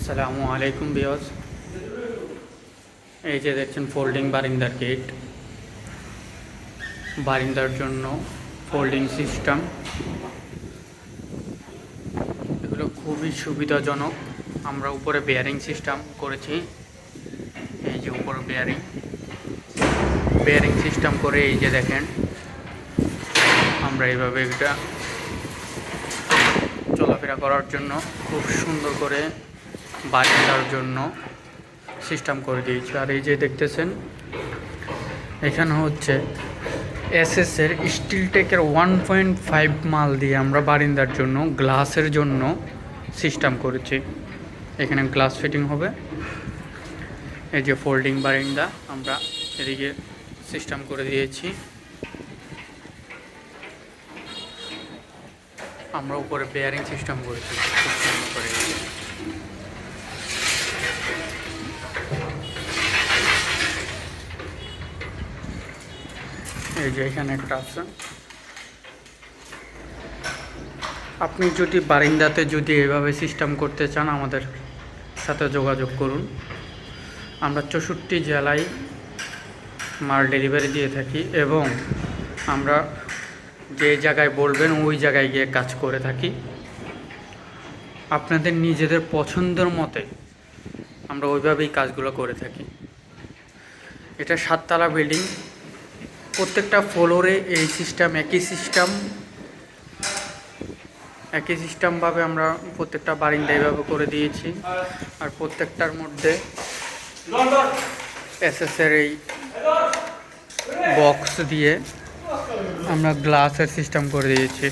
আসসালামু আলাইকুম ভিউয়ার্স। এই যে দেখছেন ফোল্ডিং বারিন্দার গেট, বারিন্দার জন্য ফোল্ডিং সিস্টেম। এগুলো খুবই সুবিধাজনক। আমরা উপরে বেয়ারিং সিস্টেম করেছি। এই যে উপরে বেয়ারিং সিস্টেম করে এই যে দেখেন আমরা এইভাবে এটা চলাফেরা করার জন্য খুব সুন্দর করে বারিন্দার জন্য সিস্টেম করে দিয়েছি। আর এই যে দেখতেছেন এখানে হচ্ছে এসএসের স্টিলটেকের 1.5 মাল দিয়ে আমরা বারিন্দার জন্য গ্লাসের জন্য সিস্টেম করেছি। এখানে গ্লাস ফিটিং হবে। এই যে ফোল্ডিং বারিন্দা আমরা এদিকে সিস্টেম করে দিয়েছি। আমরা উপরে বেয়ারিং সিস্টেম করেছি খুব সুন্দর করে। এই যে এখানে একটা আছে। আপনি যদি বারিন্দাতে যদি এভাবে সিস্টেম করতে চান আমাদের সাথে যোগাযোগ করুন। আমরা 64 জেলায় মাল ডেলিভারি দিয়ে থাকি এবং আমরা যে জায়গায় বলবেন ওই জায়গায় গিয়ে কাজ করে থাকি। আপনাদের নিজেদের পছন্দের মতে আমরা ওইভাবেই কাজগুলো করে থাকি। এটা 7 তলা বিল্ডিং, প্রত্যেকটা ফ্লোরে এই সিস্টেম একই সিস্টেমভাবে আমরা প্রত্যেকটা বারিন্দা এইভাবে করে দিয়েছি। আর প্রত্যেকটার মধ্যে এসএসের এই বক্স দিয়ে আমরা গ্লাসের সিস্টেম করে দিয়েছি।